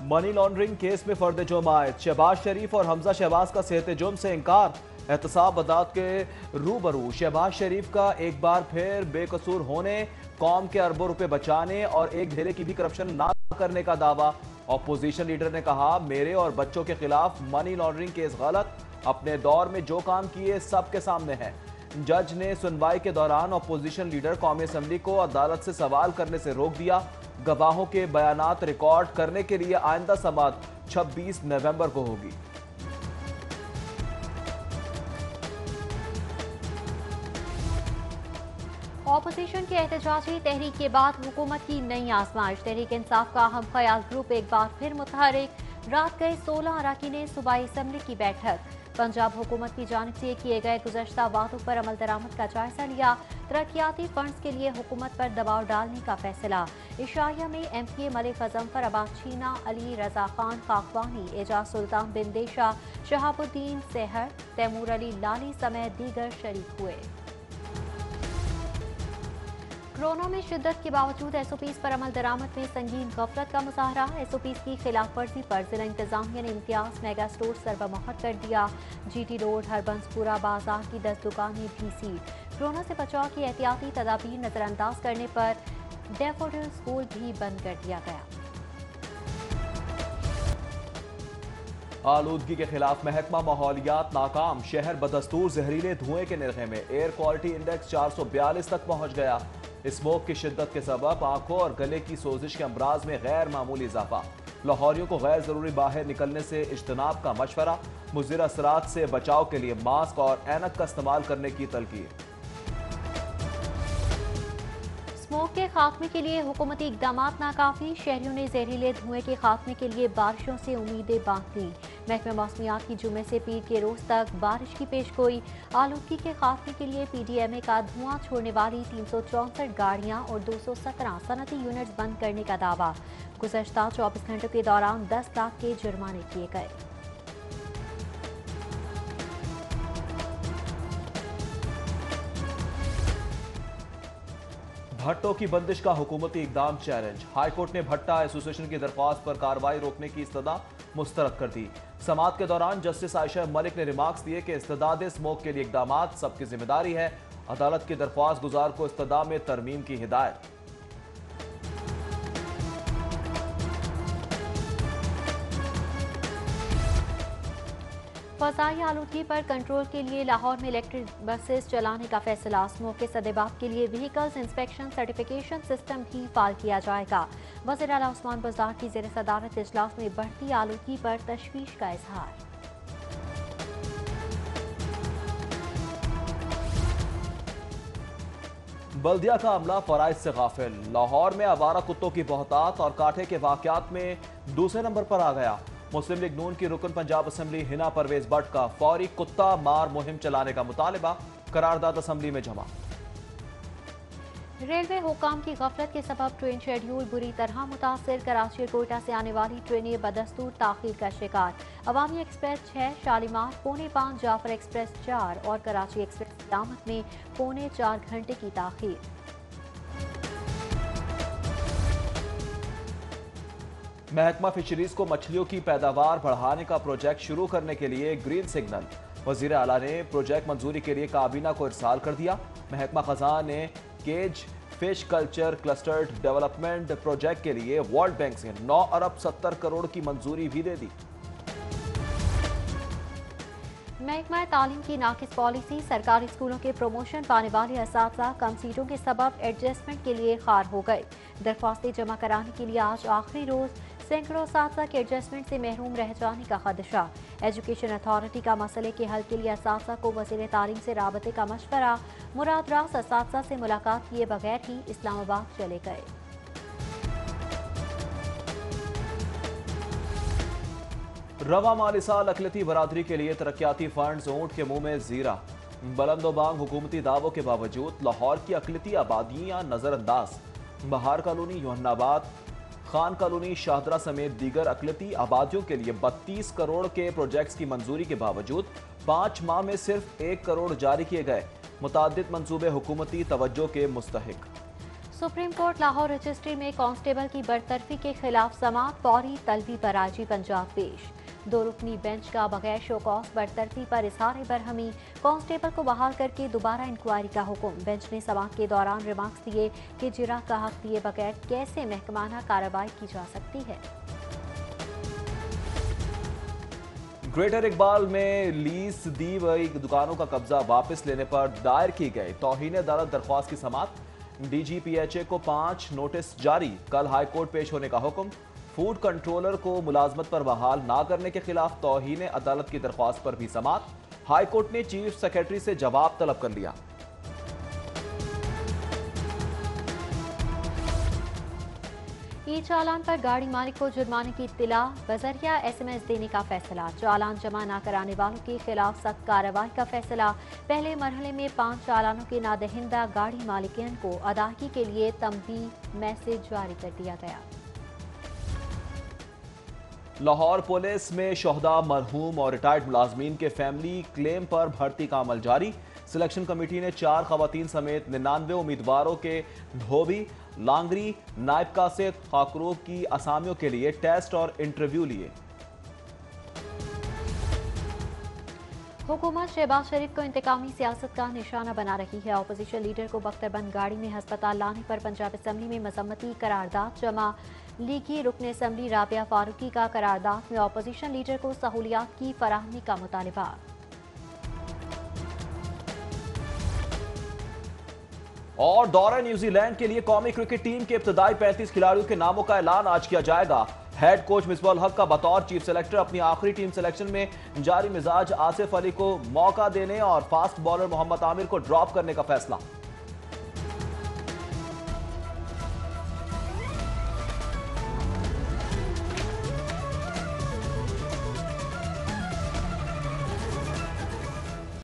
Money laundering case में फर्द जुर्म आयद शहबाज शरीफ और हमजा शहबाज का सेहत जुर्म से इंकार। एहतसाब अदालत के रूबरू शहबाज शरीफ का एक बार फिर बेकसूर होने, कौम के अरबों रुपए बचाने और एक धेरे की भी करप्शन ना करने का दावा। ऑपोजिशन लीडर ने कहा, मेरे और बच्चों के खिलाफ मनी लॉन्ड्रिंग केस गलत, अपने दौर में जो काम किए सबके सामने है। जज ने सुनवाई के दौरान ऑपोजिशन लीडर कौमी असेंबली को अदालत से सवाल करने से रोक दिया। गवाहों के बयानात रिकॉर्ड करने के लिए आइंदा समाअत 26 नवंबर को होगी। ऑपोजिशन के एहतजाजी तहरीक के बाद हुकूमत की नई आजमाइश। तहरीक इंसाफ का हम ख्याल ग्रुप एक बार फिर मुतहरिक। रात गए 16 अरकान सूबाई असेंबली की बैठक। पंजाब हुकूमत की जानिब से किए गए गुज़श्ता वादों पर अमल दरामद का जायजा लिया। तरक्याती फंड्स के लिए हुकूमत पर दबाव डालने का फैसला। इशाया में MPA मलिक अजम्फर, अब्बास चीना, अली रजा खान खाकवानी, एजाज सुल्तान बिंदेशा, शहाबुद्दीन सेहर, तैमूर अली लाली समेत दीगर शरीक हुए। कोरोना में शिद्दत के बावजूद SOPs पर अमल दरामद में संगीन गफलत का मुजाहरा। SOPs की खिलाफ वर्जी पर जिला इंतजामिया ने इम्तियाज मेगा स्टोर सरबमहर कर दिया। GT रोड, हरबंसपुरा बाजार की 10 दुकानें भी सील। कोरोना से बचाव की एहतियाती तदाबीर नजरअंदाज करने पर डैफोडिल स्कूल भी बंद कर दिया गया। आलूदगी के खिलाफ महकमा माहौलियात नाकाम। शहर बदस्तूर जहरीले धुएं के निर्खे में एयर क्वालिटी इंडेक्स 442 तक पहुंच गया। स्मोक की शिद्दत के सबब आंखों और गले की सोजिश के अमराज में गैर मामूली इजाफा। लाहौरियों को गैर जरूरी बाहर निकलने से इज्तनाब का मशवरा। मुज़िर असरात से बचाव के लिए मास्क और ऐनक का इस्तेमाल करने की तलकीन। स्मोक के खात्मे के लिए हुकूमती इकदाम नाकाफी। शहरियों ने जहरीले धुएं के खात्मे के लिए बारिशों से उम्मीदें बांध ली। महकमा मौसमियात की जुमे से पीर के रोज तक बारिश की पेशगोई। आलूदगी के खात्मे के लिए PDMA का धुआं छोड़ने वाली 364 गाड़ियां और 217 सनती यूनिट्स बंद करने का दावा। गुज़श्ता 24 घंटों के दौरान 10 लाख के जुर्माने किए गए। भट्टों की बंदिश का हुकूमती इकदाम चैलेंज। हाईकोर्ट ने भट्टा एसोसिएशन की दरख्वास्त पर कार्रवाई रोकने की इस्तदा मुस्तरद कर दी। समाअत के दौरान जस्टिस आयशा मलिक ने रिमार्क्स दिए कि इस्तदाद स्मोक के लिए इकदामात सबकी जिम्मेदारी है। अदालत की दरख्वास्त गुजार को इस्तदा में तरमीम की हिदायत। फ़ज़ाई आलूदगी पर कंट्रोल के लिए लाहौर में इलेक्ट्रिक बसेस चलाने का फैसला। स्मोक के सदेबाप के लिए व्हीकल्स इंस्पेक्शन सर्टिफिकेशन सिस्टम भी फाल किया जाएगा। वज़ीर आला उस्मान बुज़दार की ज़ेर सदारत इजलास में बढ़ती आलूदगी पर तशवीश का इजहार। बल्दिया का अमला फराइज से गाफिल। लाहौर में आवारा कुत्तों की बहुतात और कांटे के वाकयात में दूसरे नंबर पर आ गया। मुस्लिम लीग नून की रुकन पंजाब असेंबली हिना परवेज भट्ट का फौरी कुत्ता मार मुहिम चलाने का मुतालिबा। करारदाद असेंबली में जमा। रेलवे हुकाम की गफलत के सबब ट्रेन शेड्यूल बुरी तरह मुतासर। कराची और कोयटा से आने वाली ट्रेनें बदस्तूर ताखीर का शिकार। अवामी एक्सप्रेस 6, शालीमार 4:45, जाफर एक्सप्रेस 4 और कराची एक्सप्रेस की आमद में 3.25 घंटे की ताखीर। महकमा फिशरीज को मछलियों की पैदावार बढ़ाने का प्रोजेक्ट शुरू करने के लिए ग्रीन सिग्नल। वजीर आला ने प्रोजेक्ट मंजूरी के लिए काबीना को इरसाल कर दिया। महकमा खजाना ने cage fish culture clustered development project के लिए वर्ल्ड बैंक से 9 अरब 70 करोड़ की मंजूरी भी दे दी। महकमा तालीम की नाकिस पॉलिसी। सरकारी स्कूलों के प्रमोशन पाने वाले असातिज़ा कम सीटों के सबब एडजस्टमेंट के लिए खार हो गए। दरख्वास्तें जमा कराने के लिए आज आखिरी रोज। सैकड़ों असातिज़ा के एडजस्टमेंट से महरूम रह जाने का खदशा। एजुकेशन अथॉरिटी का मसले के हल के लिए असातिज़ा को वज़ीर तालीम से राबते का मशवरा। मुराद रास असातिज़ा से मुलाकात किए बगैर ही इस्लामाबाद चले गए। रवा माली साल अकलियती बरादरी के लिए तरक्याती फंड्स ऊंट के मुंह में जीरा। बुलंदोबांग हुकूमती दावों के बावजूद लाहौर की अकलियती आबादियां नजरअंदाज। बहार कॉलोनी, योहन्नाबाद, खान कॉलोनी, शाहदरा समेत दीगर अकलियती आबादियों के लिए 32 करोड़ के प्रोजेक्ट्स की मंजूरी के बावजूद 5 माह में सिर्फ 1 करोड़ जारी किए गए। मुताद्दिद मंसूबे हुकूमती तवज्जो के मुस्तहिक। सुप्रीम कोर्ट लाहौर रजिस्ट्री में कांस्टेबल की बरतरफी के खिलाफ समाअत फौरी तलबी पर आजी पंजाब पेश। 2 रुकनी बेंच का बगैर शो कॉज बरतरफी पर इजहार बरहमी, कांस्टेबल को बहाल करके दोबारा इंक्वायरी का हुक्म। बेंच ने समाअत के दौरान रिमार्क्स दिए कि जिरा का हक दिए बगैर कैसे महकमाना कार्रवाई की जा सकती है। ग्रेटर इकबाल में लीज दी गई दुकानों का कब्जा वापस लेने पर दायर की गई तौहीन अदालत दरख्वास्त की समाअत। DGPHA को 5 नोटिस जारी, कल हाईकोर्ट पेश होने का हुक्म। फूड कंट्रोलर को मुलाजमत पर बहाल ना करने के खिलाफ तौहीन अदालत की दरख्वास्त पर भी समाअत। हाईकोर्ट ने चीफ सेक्रेटरी से जवाब तलब कर लिया। ई चालान पर गाड़ी मालिक को जुर्माने की इत्तिला, बजरिया SMS देने का फैसला। चालान जमा न कराने वालों के खिलाफ सख्त कार्रवाई का फैसला। पहले मरहले में 5 चालानों के नादहिंदा गाड़ी मालिकिन को अदायगी के लिए तंबीह मैसेज जारी कर दिया गया। लाहौर पुलिस में शोहदा, मरहूम और रिटायर्ड मुलाजमीन के फैमिली क्लेम पर भर्ती का अमल जारी। सिलेक्शन कमेटी ने 4 खवातीन समेत 99 उम्मीदवारों के धोबी, लांगरी, नायब कासिद, खाकरूब की असामियों के लिए टेस्ट और इंटरव्यू लिए। हुकूमत शहबाज शरीफ को इंतकामी सियासत का निशाना बना रही है। अपोजिशन लीडर को बख्तरबंद गाड़ी में हस्पताल लाने पर पंजाब असम्बली में मजम्मती करारदाद जमा। लीगी रुकन असम्बली राबिया फारूकी का करारदाद में अपोजिशन लीडर को सहूलियात की फराहमी का मुतालिबा। और दौरे न्यूजीलैंड के लिए कौमी क्रिकेट टीम के इब्तदाई 35 खिलाड़ियों के नामों का ऐलान आज किया जाएगा। हेड कोच मिसबाह हक का बतौर चीफ सेलेक्टर अपनी आखिरी टीम सिलेक्शन में जारी मिजाज आसिफ अली को मौका देने और फास्ट बॉलर मोहम्मद आमिर को ड्रॉप करने का फैसला।